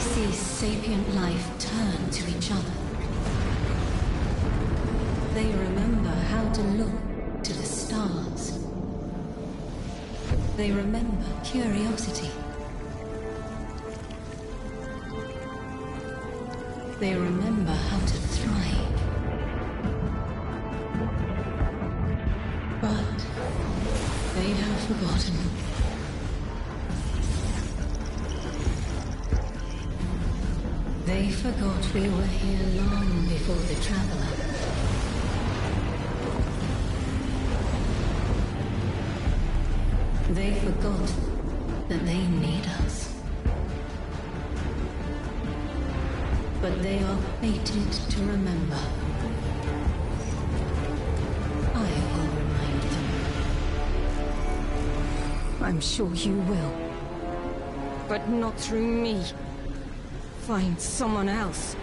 see sapient life turn to each other. They remember how to look to the stars. They remember curiosity. They remember how to thrive. But they have forgotten. They forgot we were here long before the Traveler. They forgot that they need us. But they are fated to remember. I will remind them. I'm sure you will. But not through me. Find someone else.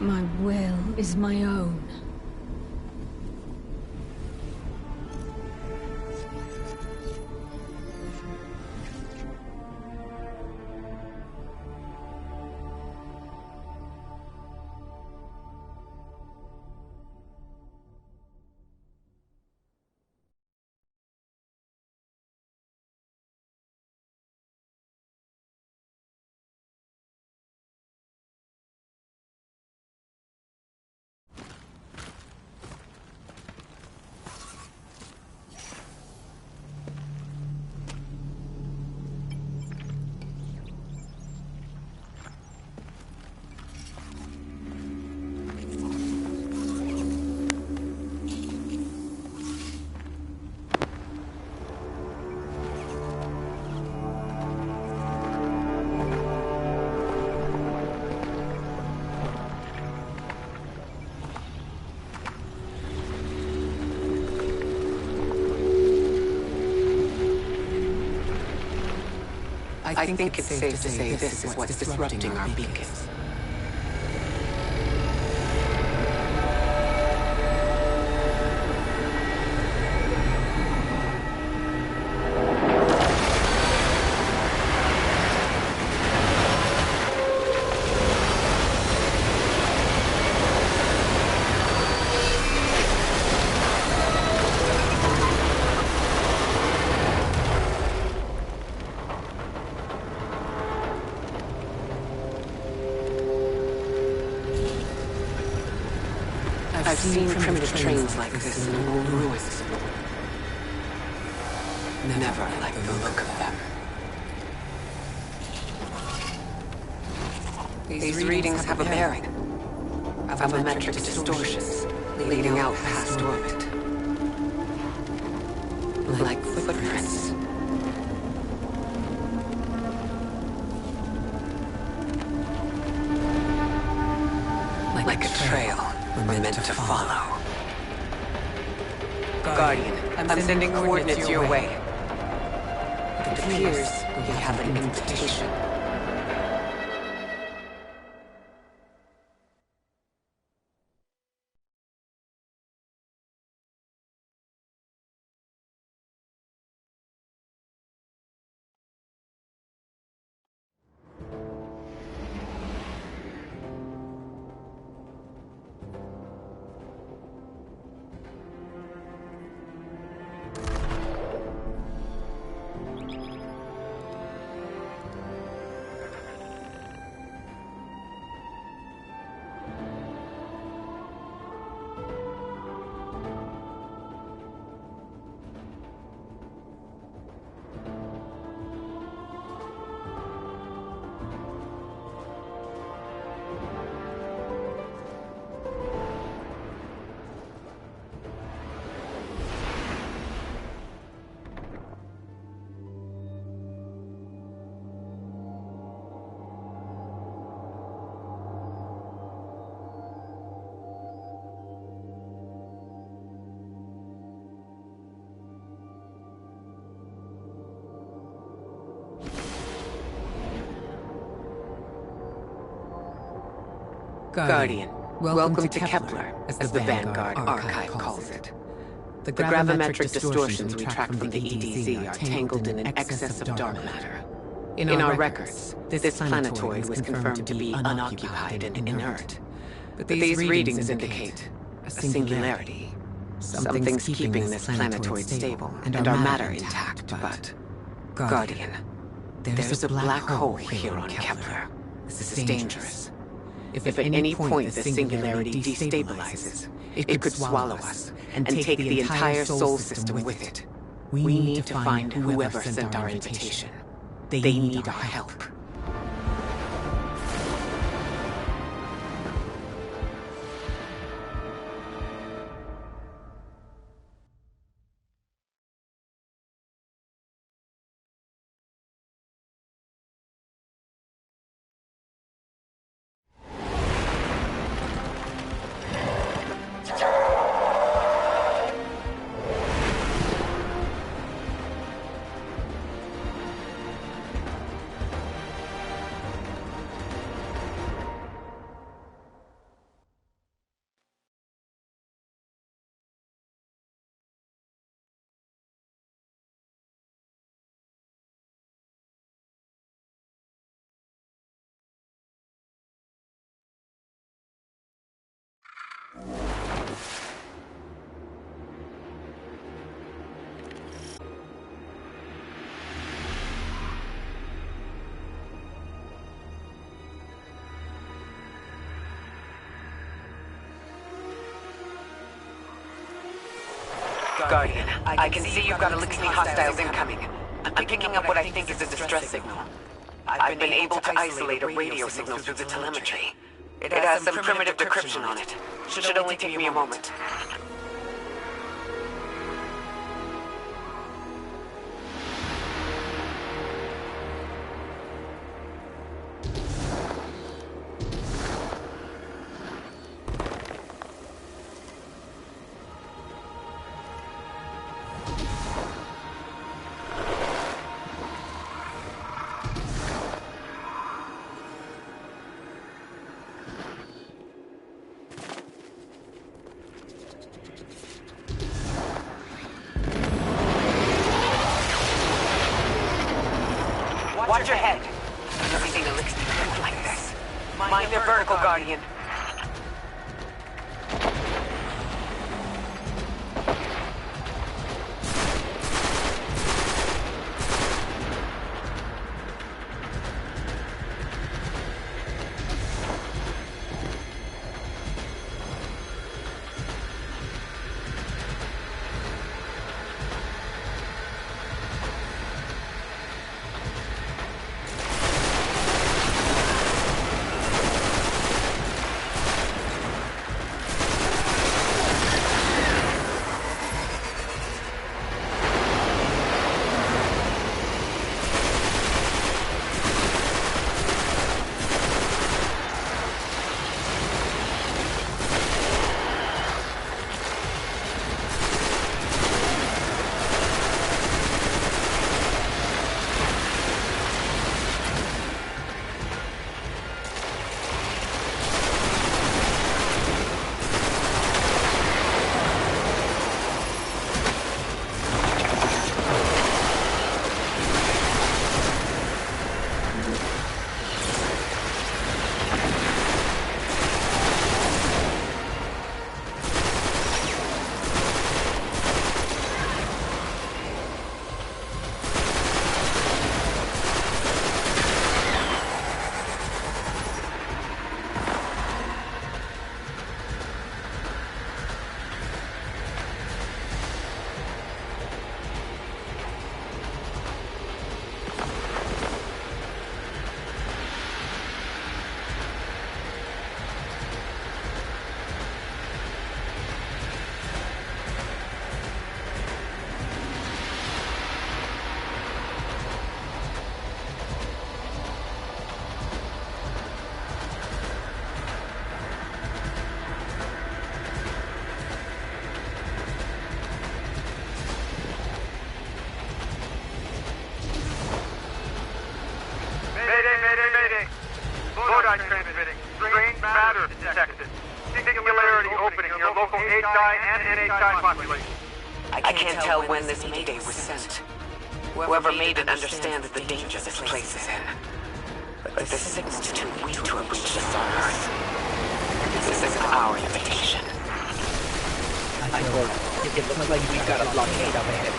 My will is my own. I think it's safe to say this is what's disrupting our beacons. I've seen primitive trains like this in old ruins. Never like the look of them. These readings have a bearing of avometric distortions leading out past orbit. Like footprints. Like a trail we're meant to follow. Guardian, I'm sending coordinates your way. It appears we have an invitation. Guardian, welcome to Kepler, as the Vanguard Archive calls it. The gravimetric distortions we track from the EDZ are tangled in an excess of dark matter. In our records, this planetoid was confirmed to be unoccupied and inert. But these readings indicate a singularity. Something's keeping this planetoid stable and our matter intact, but... Guardian, there's a black hole here on Kepler. This is dangerous. If at any point the singularity destabilizes, it could swallow us and take the entire Sol system with it. We need to find whoever sent our invitation. They need our help. Guardian, I can see you've got Elixir hostiles incoming. I'm picking up what I think is a distress signal. I've been able to isolate a radio signal through the telemetry. It has some primitive decryption on it. Should only take me a moment. Watch your head. I've never seen Elixir look like this. Mind their vertical, Guardian. I can't tell when this mayday was sent. Whoever made it understands the danger this place is in. But the signal's too weak to have reached us on Earth. This is our invitation. I hope. It looks like we got a blockade up ahead.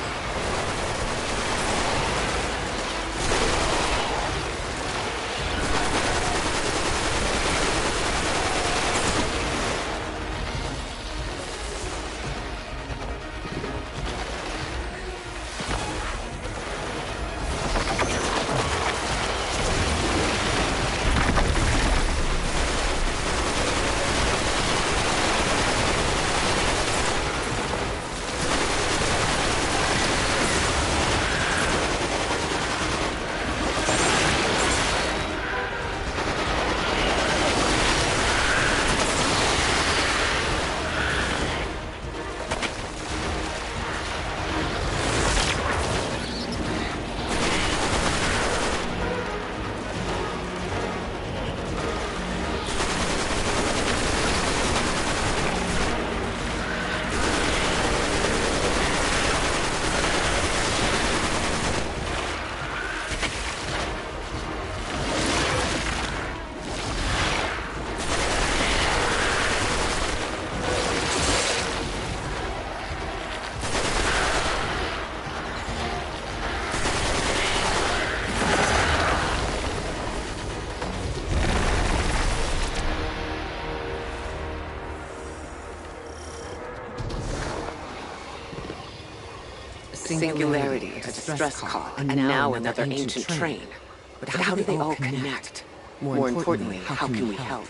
Singularity, a distress call, and now another ancient train. But how do they all connect? More importantly, how can we help?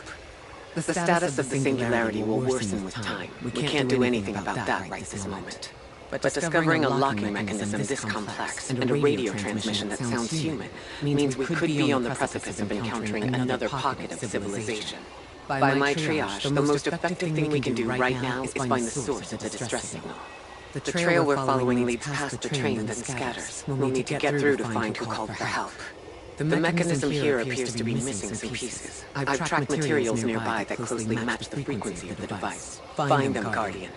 The status of the Singularity will worsen with time. We can't do anything about that right this moment. But discovering a locking mechanism this complex and a radio transmission that sounds human means we could be on the precipice of encountering another pocket of civilization. By my triage, the most effective thing we can do right now is find the source of the distress signal. The trail we're following leads past the train that scatters. We'll need to get through to find who called for help. The mechanism here appears to be missing some pieces. I've tracked materials nearby that closely match the frequency of the device. Find them, Guardian.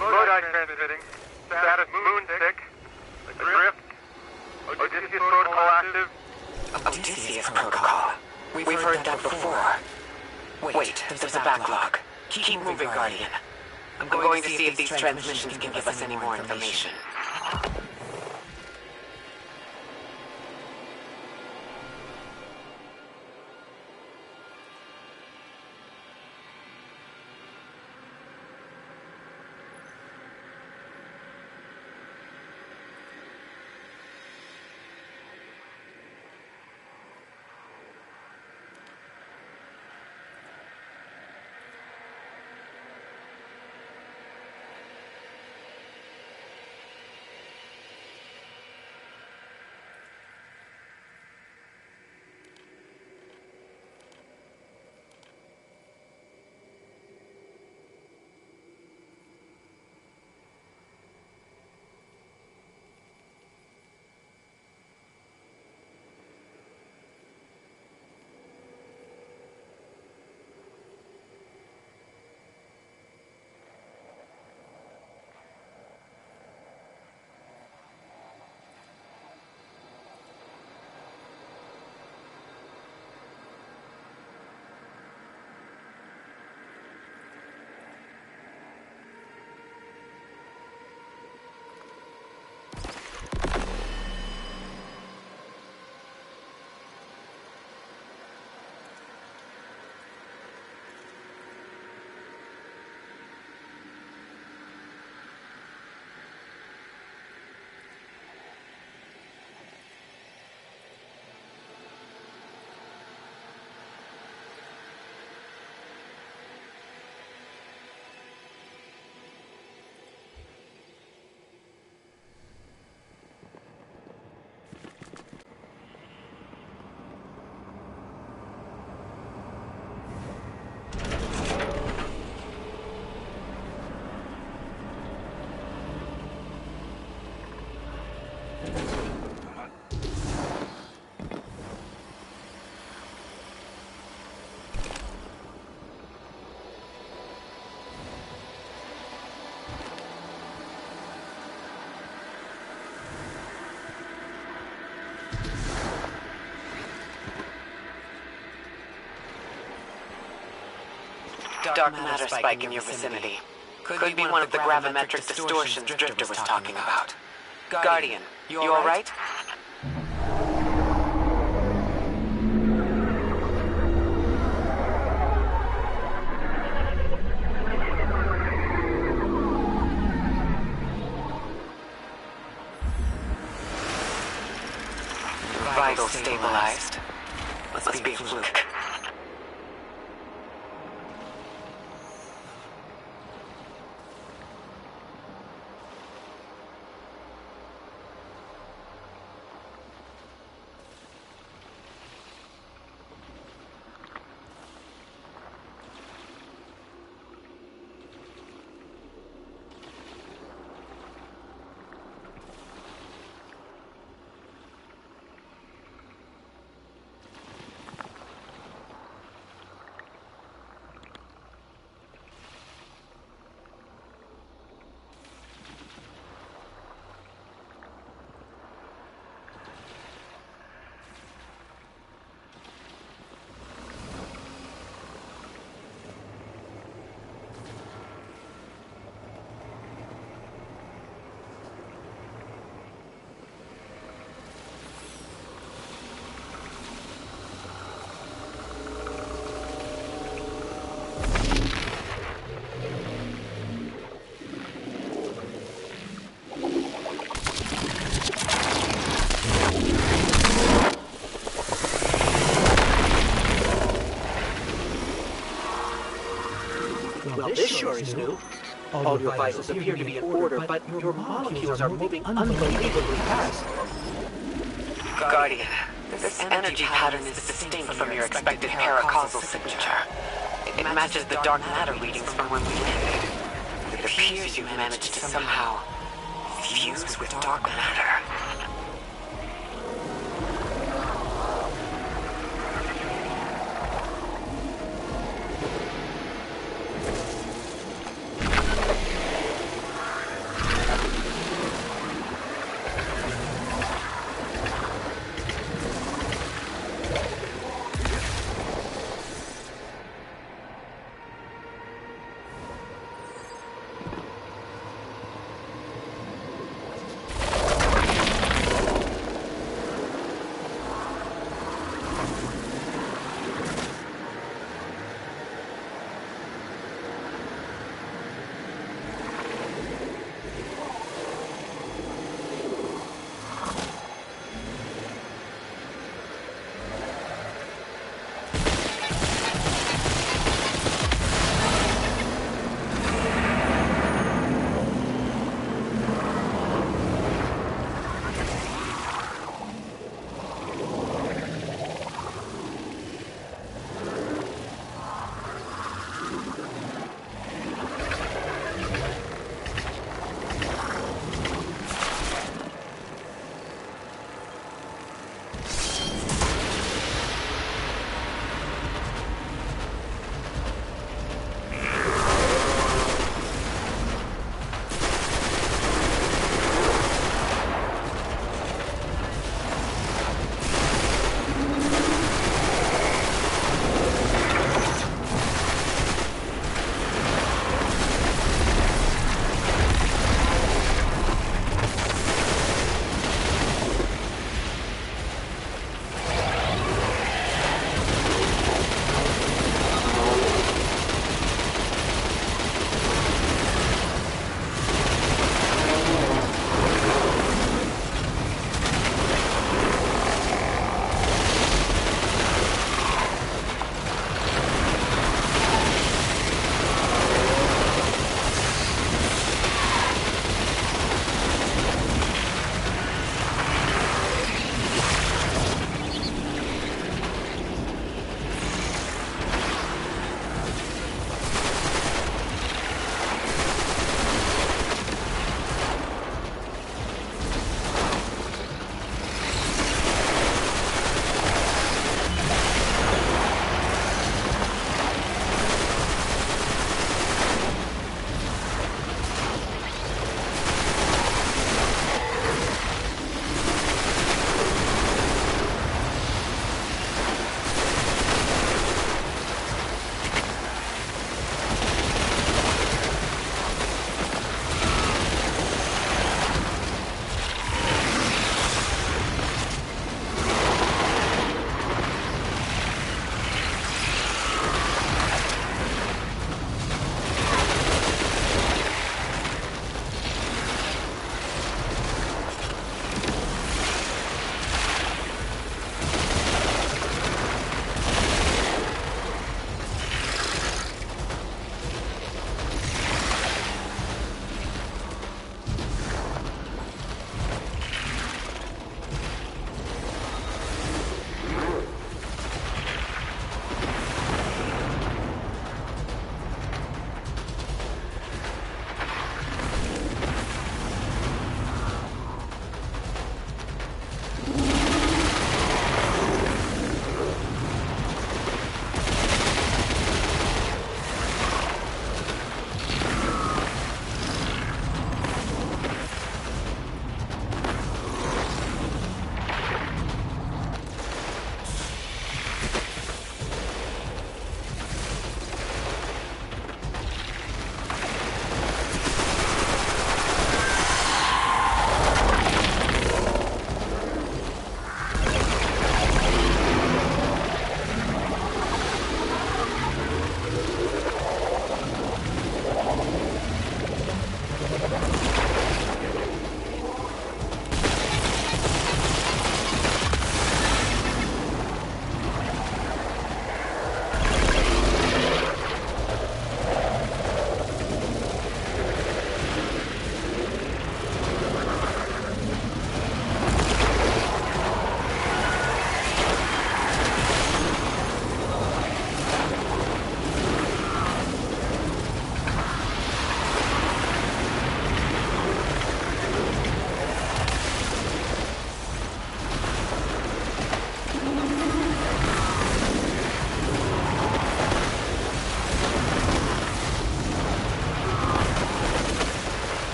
Lodi transmitting. Status moon tick. Adrift. Odysseus protocol active. Odysseus protocol. We've heard that before. Wait, there's a backlog. Keep moving, Guardian. I'm going to see if these transmissions can give us any more information. dark matter spike in your vicinity. Could be one of the gravimetric distortions Drifter was talking about. Guardian, you alright? Vitals stabilized. Must be a fluke. Well, this sure is new. All your vitals appear to be in order, but your molecules are moving unbelievably fast. Guardian, this energy pattern is distinct from your expected paracausal signature. It matches the dark matter readings from when we landed. It appears you've managed to somehow fuse with dark matter.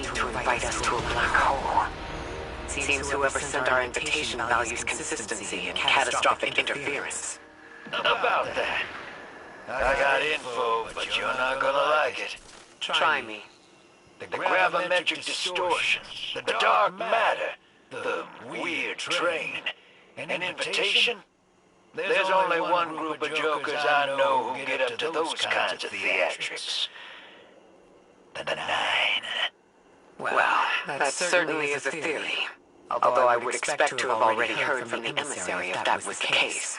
seem to invite us to a black hole. Seems whoever sent our invitation values consistency and catastrophic interference. About that. I got info, but you're not gonna like it. Try me. The gravimetric distortions, the dark matter, the weird train, an invitation? There's only one group of jokers I know who get up to those kinds of theatrics. The Nine. Well, that certainly is a theory. Although I would expect to have already heard from the emissary if that was the case.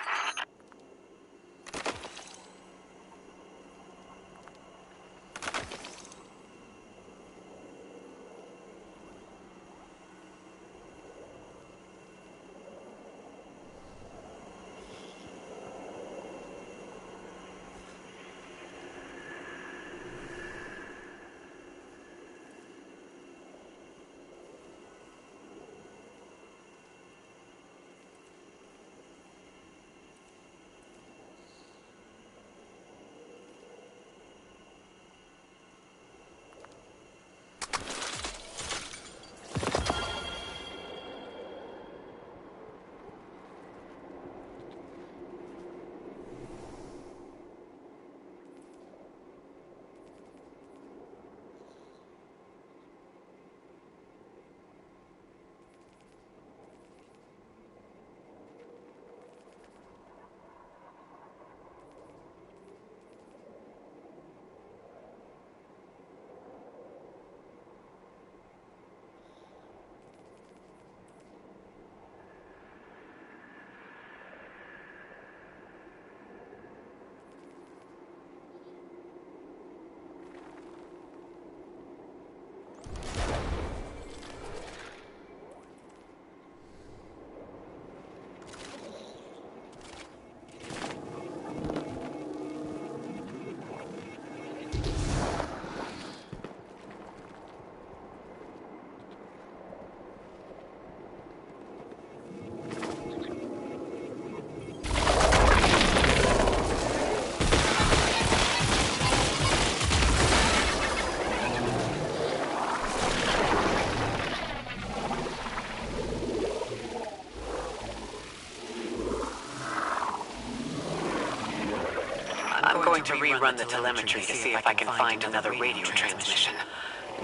I'm going to rerun the telemetry to see if I can find another radio transmission.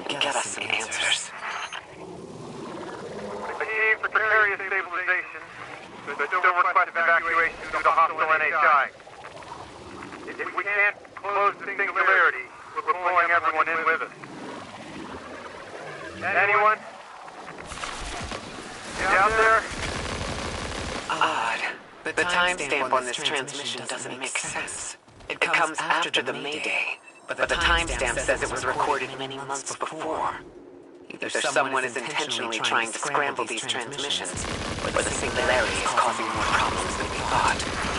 Get us some answers. The team for precarious stabilization, but still request evacuation due to hostile NHI. If we can't close the singularity, we're pulling everyone in with us. Anyone? You out there? Odd. The timestamp on this transmission doesn't make sense. It comes after the Mayday, but the timestamp says it was recorded many months before. Either someone is intentionally trying to scramble these transmissions, or the singularity is causing more problems than we thought.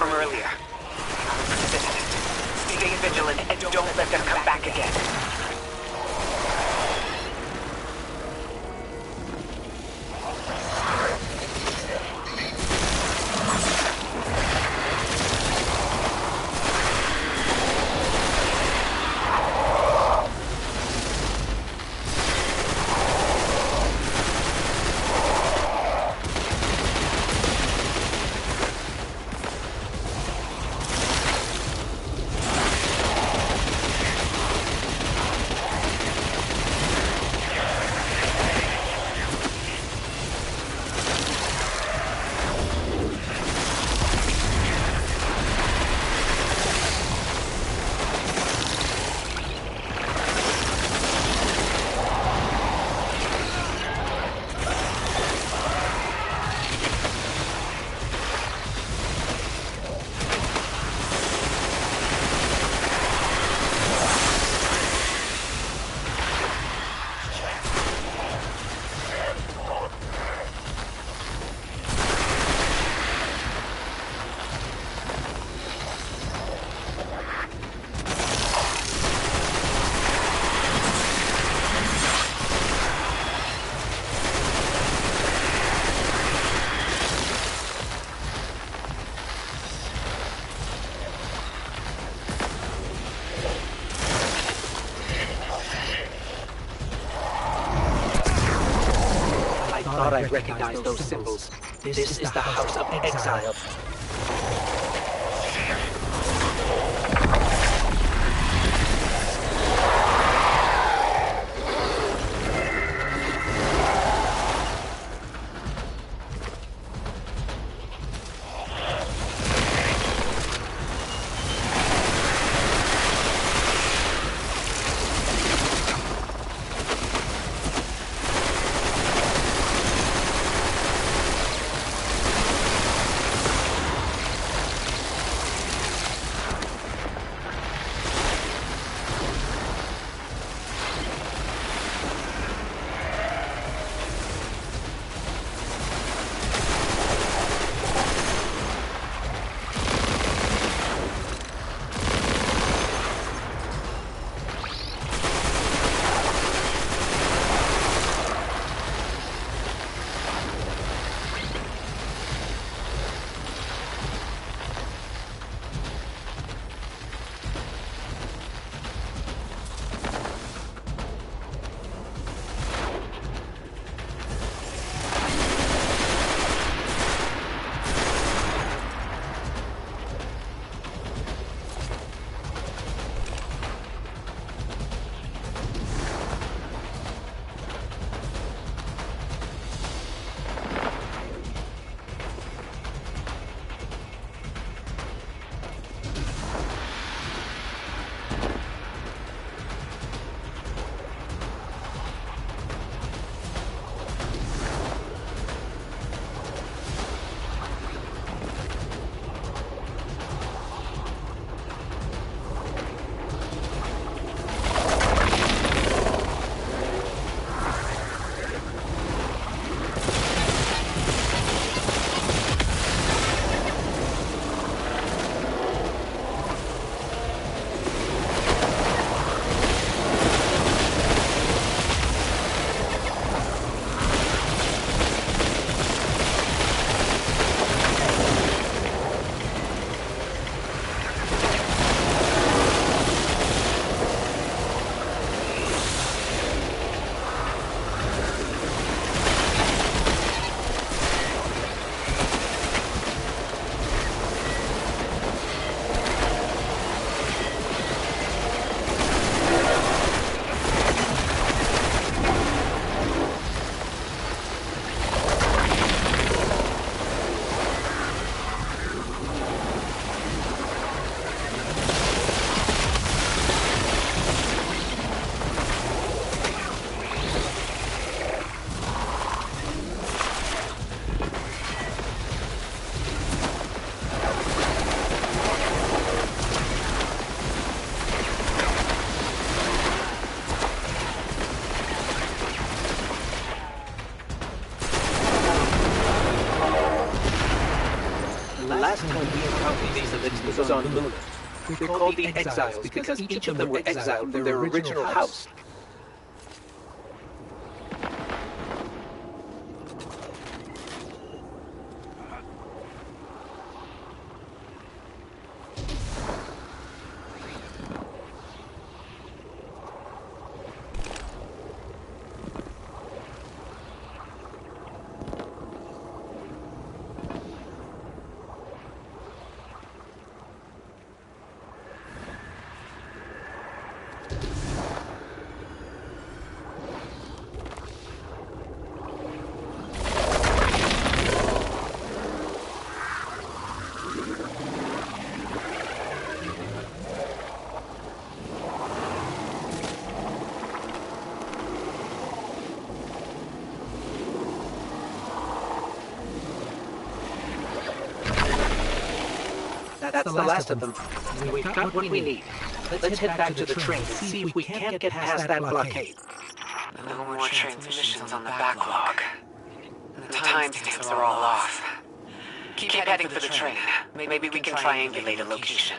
from earlier. Stay vigilant and don't let them come back again. I recognize those symbols. This is the House of Exile. time we encountered these elites was on Luna. They're called the Exiles because each of them were exiled from their original house. That's the last of them. We've got what we need. Let's head back to the train and see if we can't get past that blockade. No more transmissions on the backlog. The timestamps are all off. Keep heading for the train. Maybe we can triangulate a location.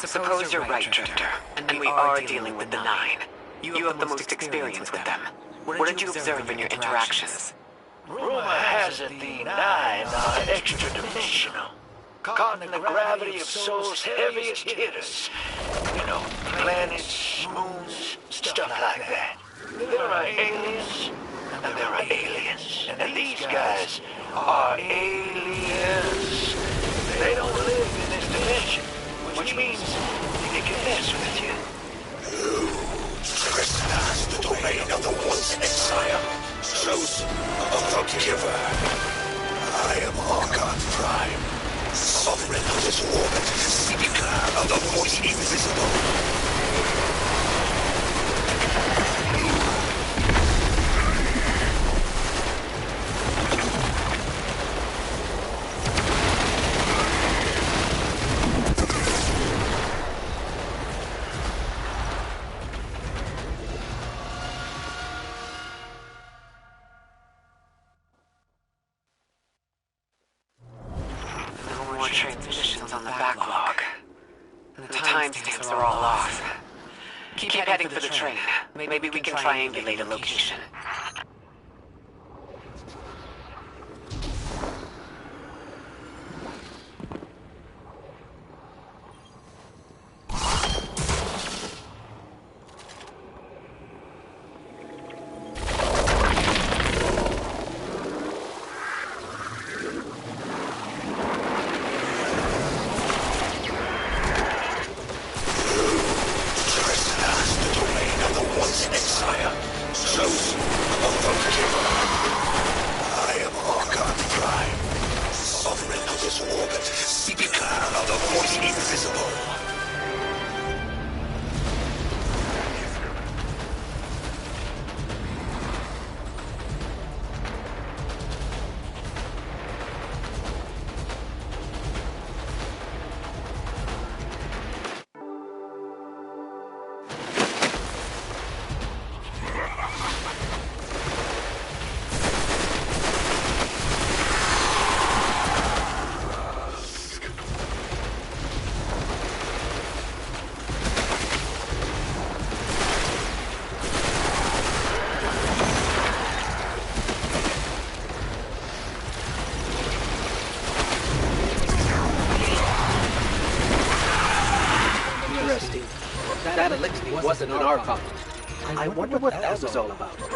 Suppose you're right, Drifter, and we are dealing with the Nine. You have the most experience with them. What did you observe in your interactions? Rumor has it the Nine are extra-dimensional. Caught in the gravity of Sol's heaviest hitters. You know, planets, moons, stuff like that. There are aliens, and there are aliens. And these guys are aliens. They don't live in this dimension, which means they can mess with you. You trespass the domain of the once exile, Zeus of the Giver. I am Archon Prime, sovereign of this orbit, speaker of the voice invisible. Transmissions on the backlog. The timestamps are all off. Keep heading for the train. Maybe we can triangulate a location. That elixir wasn't in our problem. I wonder what that was all about. The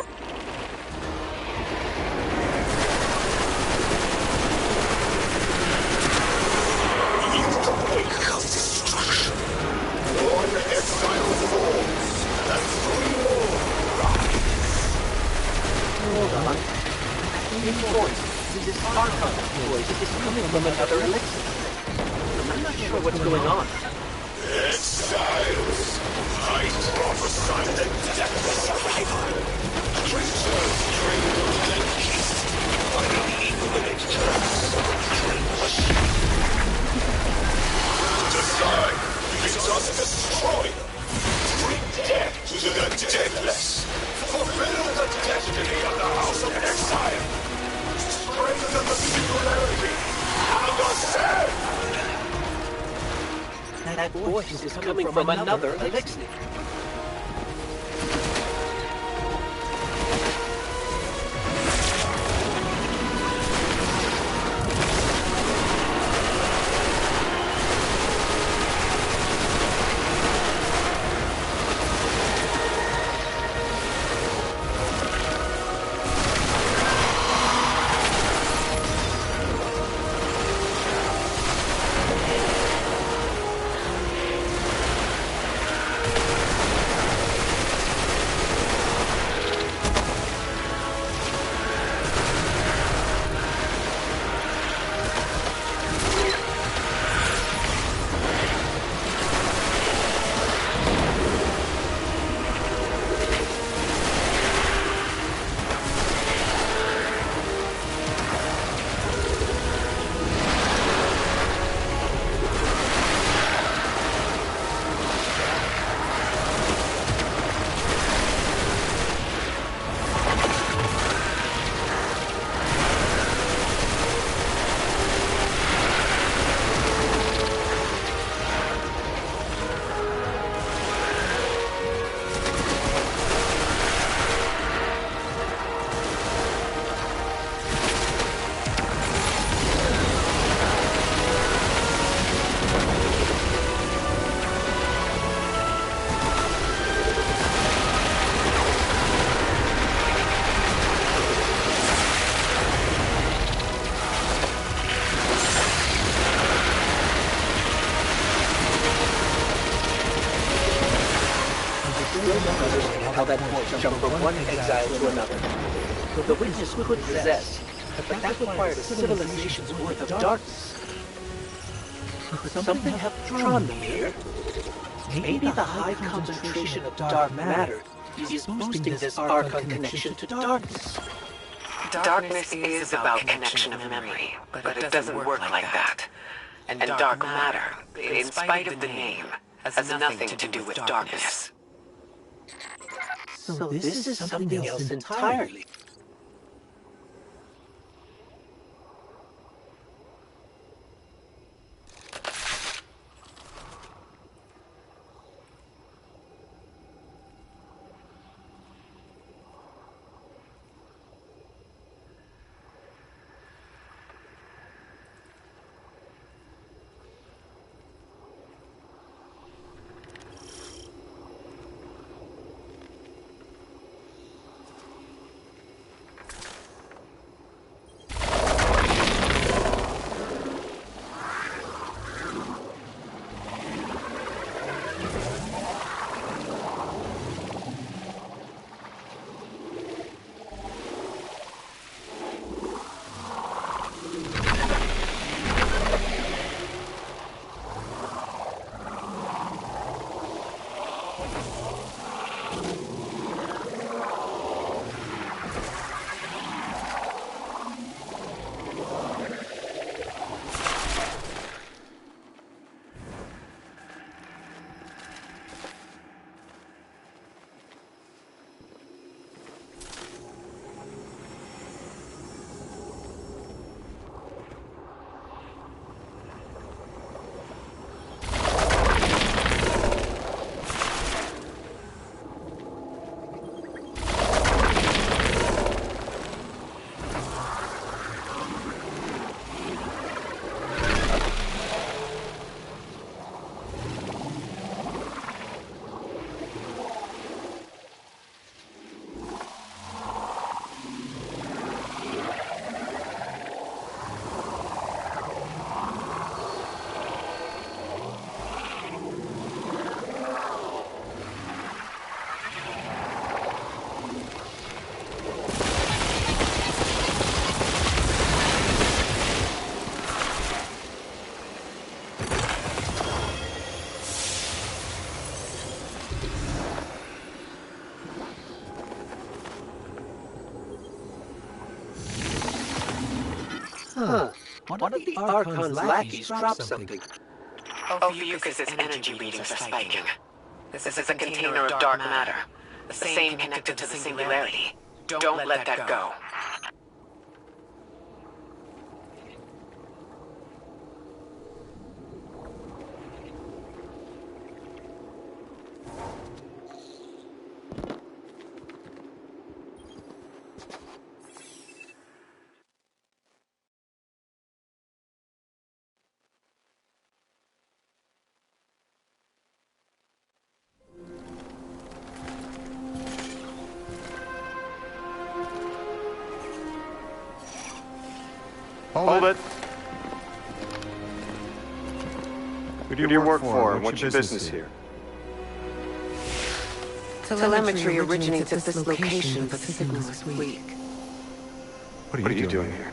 wake of destruction. One exile falls, and 3 more rise. Hold on. This voice, this Archon voice, is coming from another elixir. I'm not sure what's going on. Exiles, I prophesy the death of survivor. Creatures trained and kissed by the infinite curse of dreamless. Decide, it's us destroy them. Bring death to the deathless. Fulfill the destiny of the House of Exile. Strengthen the singularity and ascend. That voice is coming from another elixir. How that voice jumped from one exile to another. The witness could possess, but that required a civilization's worth of darkness. Could something have drawn them here? Maybe the high concentration of dark matter is boosting this Archon connection to darkness. Darkness is about connection of memory, but it doesn't work like that. And dark matter, in spite of the name, has nothing to do with darkness. So this is something else entirely. one of the Archon's lackeys dropped something. Ophiuchus' energy readings are spiking. This is a container of dark matter. The same connected to the Singularity. Don't let that go. Hold it. Who do you work for, and what's your business here? Telemetry originates at this location, but the signal is weak. What are you doing here?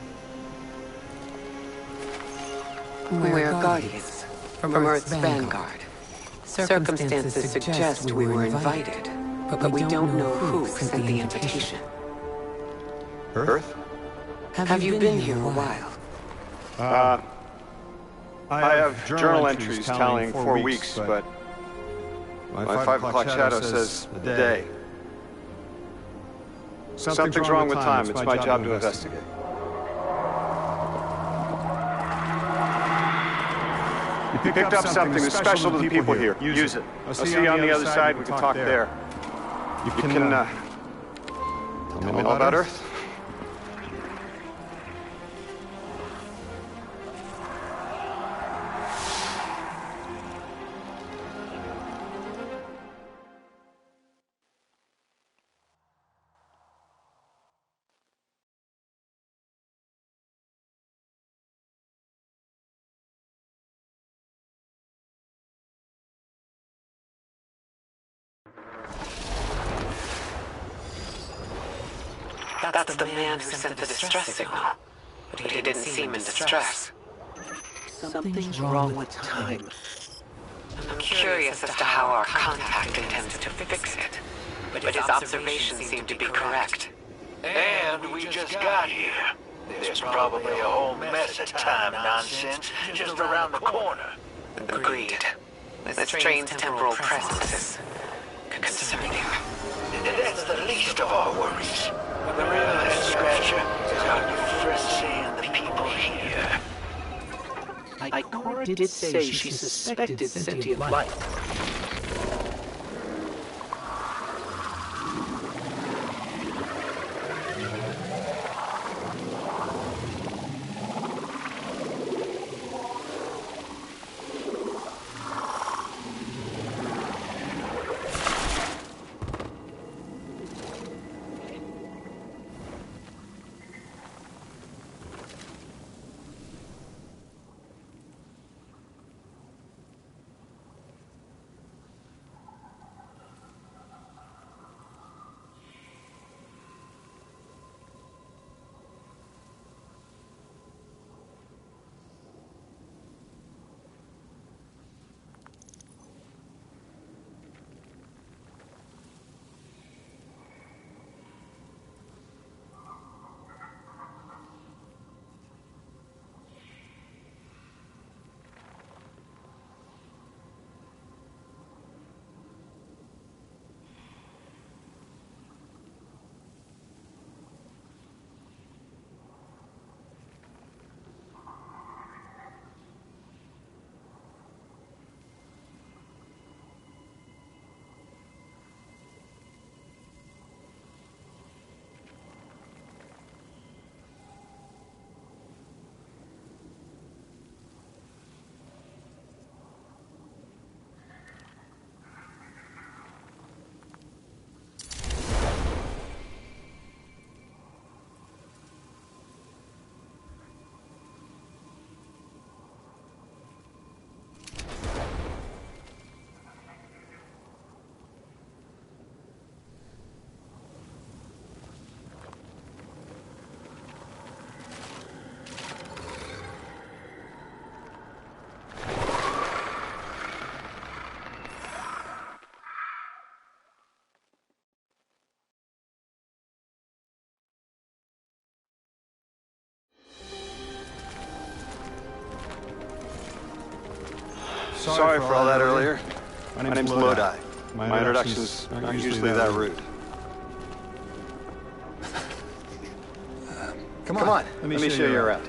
We're guardians from Earth's vanguard. Circumstances suggest we were invited, but we don't know who sent the invitation. Earth? Have you been here a while? I have journal entries tallying 4 weeks, but my 5 o'clock shadow says a day. Something's wrong with time. It's my job to investigate. You picked up something that's special to the people here. Use it. I'll see you on the other side. We can talk there. You can, tell me all about Earth? That's the man who sent the distress signal. But he didn't seem in distress. Something's wrong with time. I'm curious as to how our contact intends to fix it. But his observations seem to be correct. And we just got here. There's probably a whole mess of time nonsense just around the corner. Agreed. This strange temporal presence is concerning. That's the least of our worries. The real head-scratcher is our new friend seeing the people here. Ikora did say she suspected sentient life. Sorry for all that earlier. My name's Lodi. My introductions aren't usually that rude. Come on. Let me show you around.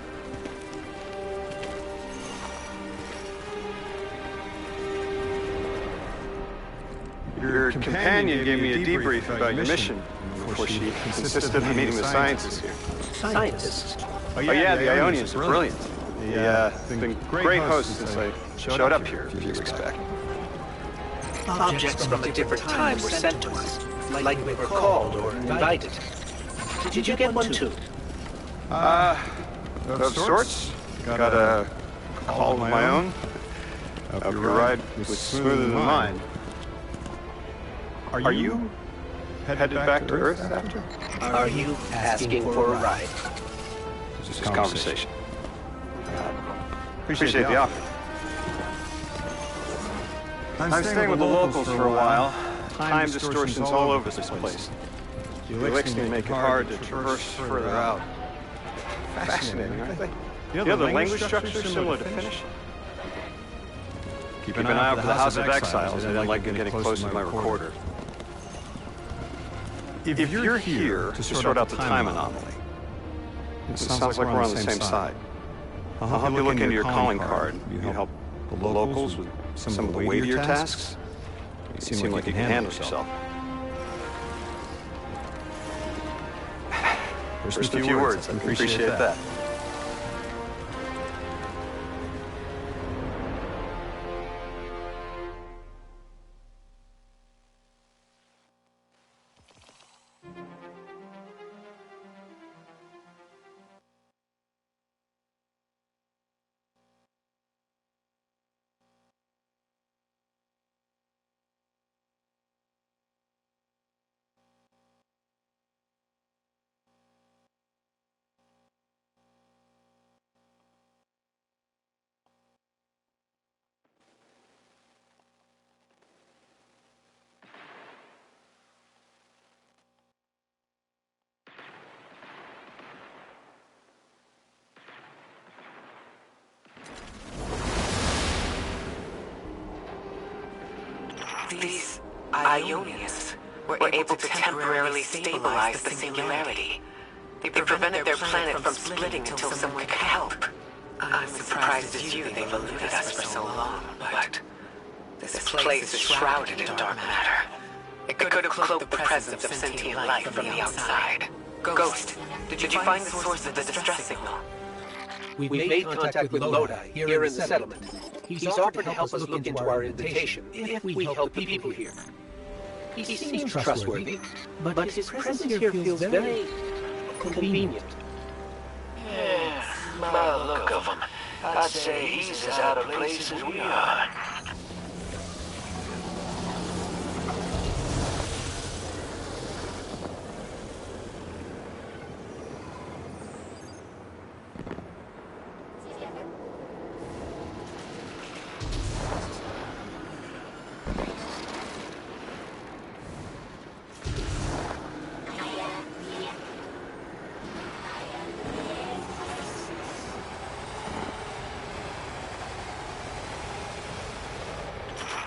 Your companion gave me a debrief about your mission before she insisted on meeting the scientists here. Scientists? Oh yeah, the Ionians are brilliant. They've been great hosts since I showed up here a few weeks back. Objects from a different time were sent to us, like we were called or invited. Did you get one too? Of sorts. Got a call of my own. Hope your ride was smoother than mine. Are you headed back to Earth after? Are you asking for a ride? Just conversation. Appreciate the offer. I'm staying with the locals for a while. Time distortions all over this place. The Elixir make it hard to traverse further out. Fascinating, aren't they? You know, the language structure is similar to Finnish. Keep an eye out for the House of Exiles. I don't like getting close to my recorder. If you're here to sort out the time anomaly, it sounds like we're on the same side. I'll help you look into your calling card. You help the locals with some of the weightier tasks. You seem like you can handle yourself. First a few words. I appreciate that. These Ionians were able to temporarily stabilize the singularity. They prevented their planet from splitting until someone could help. I'm as surprised as you they've eluded us for so long, but this place is shrouded in dark matter. It could have cloaked the presence of sentient life from the outside. Ghost, did you find the source of the distress signal? We've made contact with Lodi here in the settlement. He's offered to help us look into our invitation if we help the people here. He seems trustworthy, but his presence here feels very convenient. Yeah, by the look of him, I'd say he's as out of place as we are.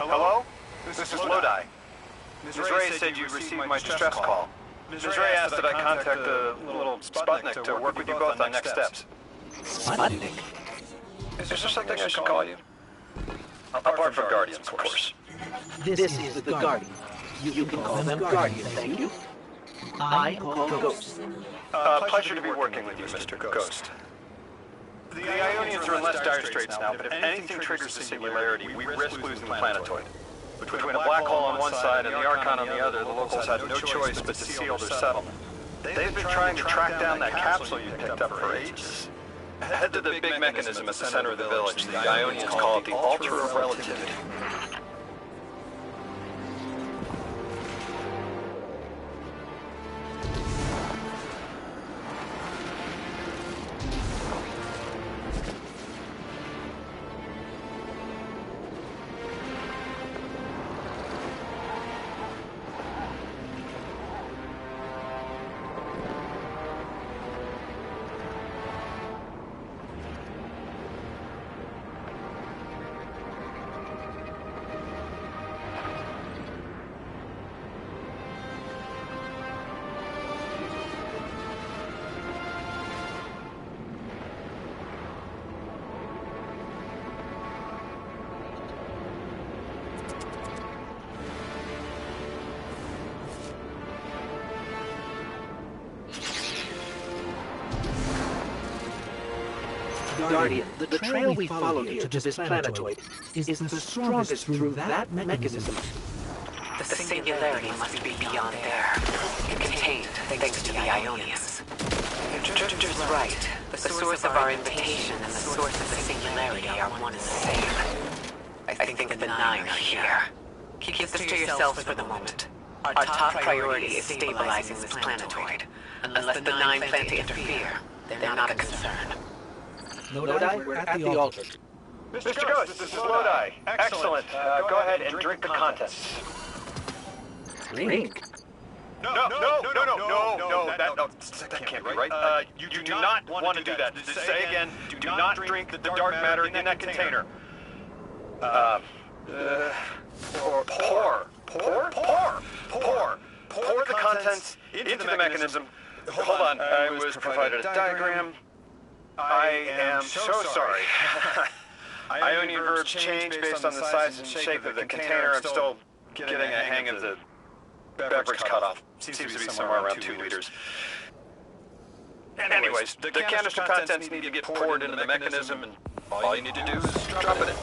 Hello? This is Lodi. Ms. Ray said you received my distress call. Ms. Ray asked that I contact the little Sputnik to work with you both on next steps. Sputnik? Is there something I should call you? Apart from Guardians, of course. This is the Guardian. You can call them Guardian, thank you. I call Ghost. Pleasure to be working with you, Mr. Ghost. The Ionians are in less dire straits now, but if anything triggers the singularity, we risk losing the planetoid. Between a black hole on one side and the Archon on the other, the locals had no choice but to seal their settlement. They've been trying to track down that capsule you picked up for ages. Head to the big mechanism at the center of the village. The Ionians call it the Altar of Relativity. Guardian, the trail we followed here to this planetoid is the strongest through that mechanism. The singularity must be beyond there. Contained thanks to the Ionians. Drifter's right. The source of our invitation and the source of the singularity are one and the same. I think the Nine are here. Keep this to yourselves for the moment. Our top priority is stabilizing this planetoid. Unless the Nine plan to interfere, they're not a concern. Lodi, we're at the altar. Mr. Ghost, this is Lodi. Excellent. Go ahead and drink the contents. Drink? No, that can't be right. You do not want to do that. Say again, do not drink the dark matter in that container. Pour the contents into the mechanism. Hold on, I was provided a diagram. I am so sorry. Ionian verbs change based on the size and shape of the container. I'm still getting a hang of the beverage cutoff. Seems to be somewhere around 2 liters. Anyways, the canister contents need to get poured into the mechanism, and all you need to do is drop it in.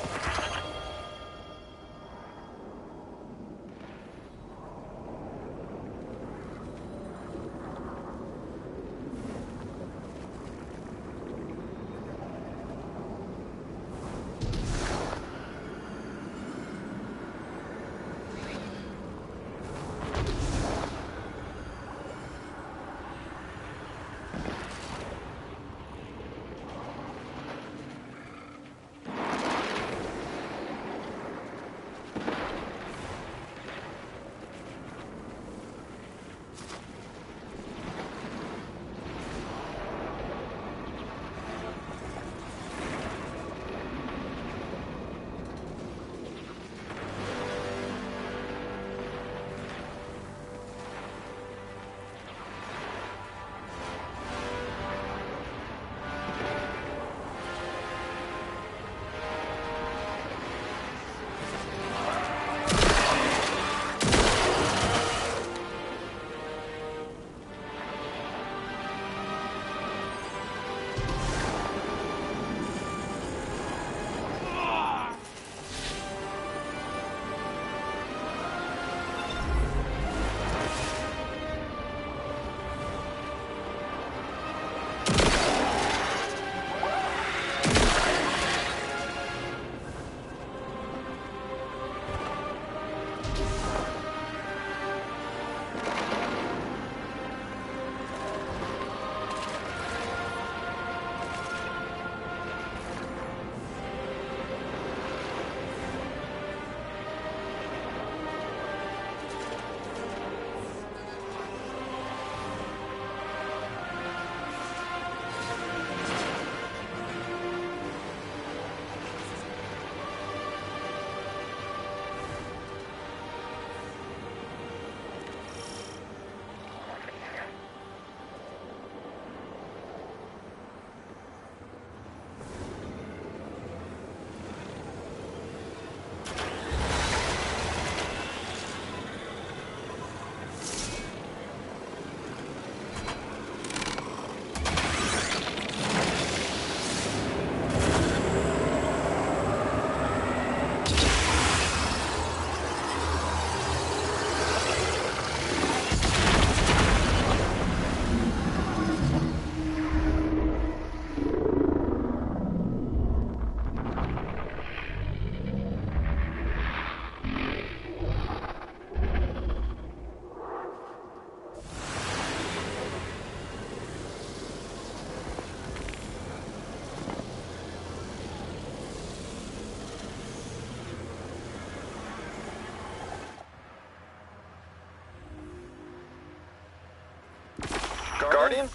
Guardian,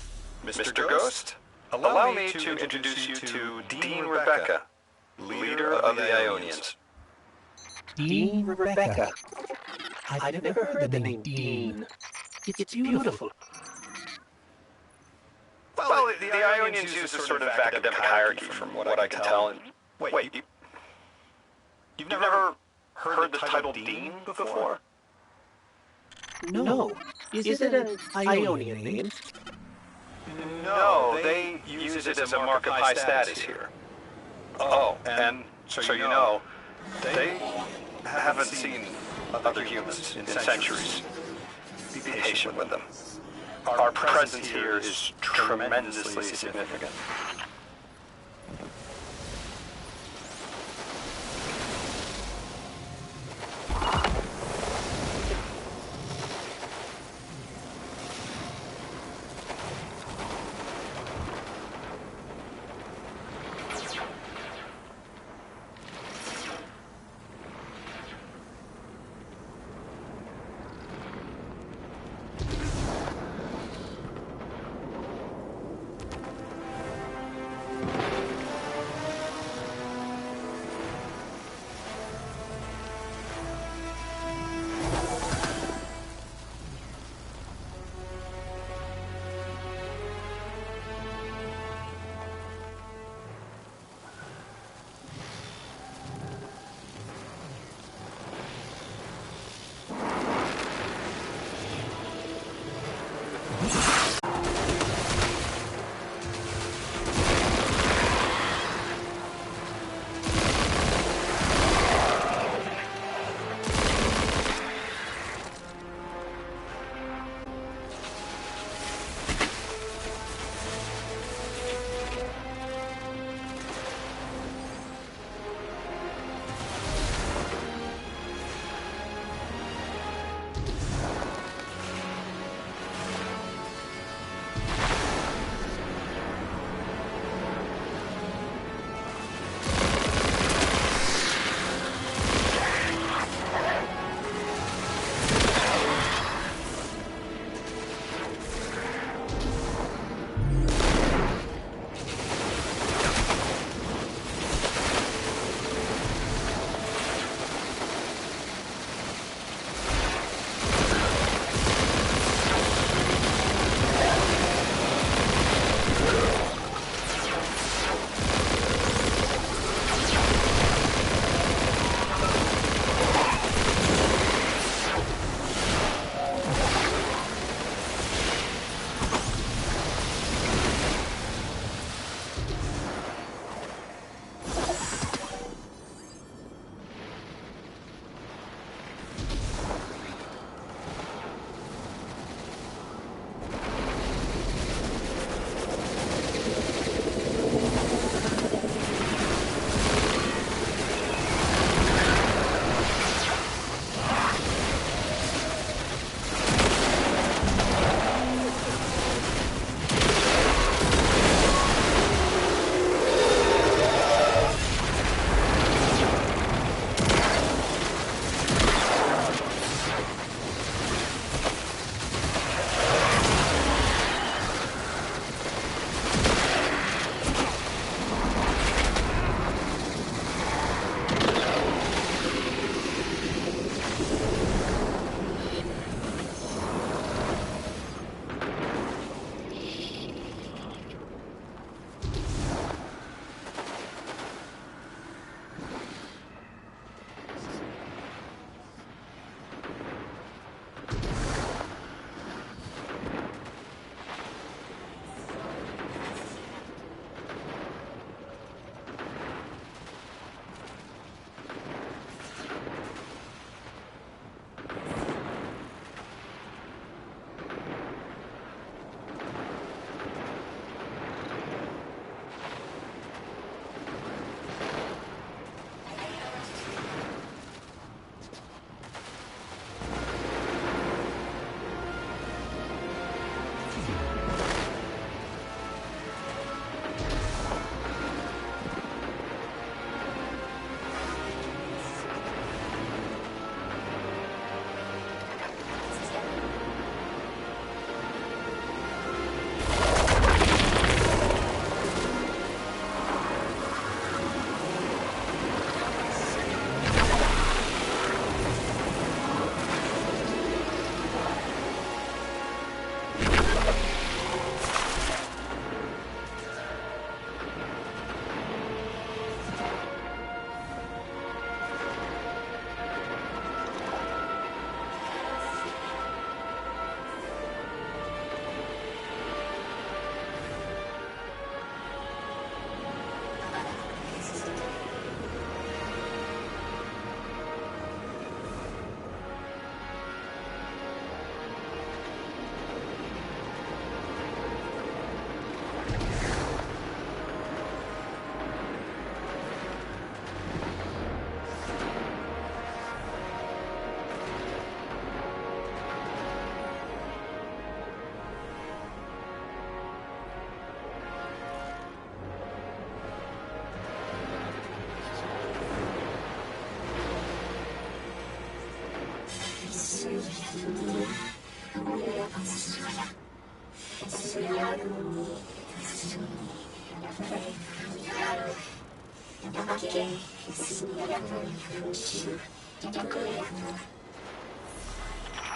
Mr. Ghost, allow me to introduce you to Dean Rebecca, leader of the Ionians. Dean Rebecca. I've never heard the name Dean. It's beautiful. Well, the Ionians use a sort of academic hierarchy from what I can tell. And wait, you've never heard the title Dean before? No. Is it an Ionian name? No, they use it as a mark of high status here. Oh, and so you know, they haven't seen other humans in centuries. Be patient with them. Our presence here is tremendously significant.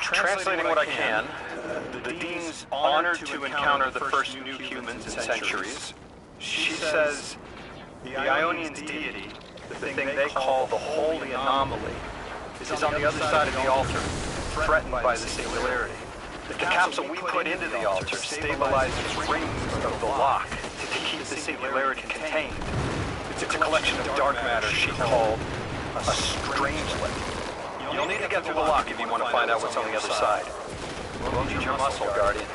Translating what I can, the Dean's honored to encounter the first new humans in centuries. She says the Ionian's deity, the thing they call the Holy Anomaly, is on the other side of the altar, threatened by the singularity. The capsule we put into the altar stabilizes rings of the lock to keep the singularity contained. It's a collection of dark matter she called a strangelet. You'll need to get through the lock if you want to find out what's on the other side. We'll need your muscle, Guardian.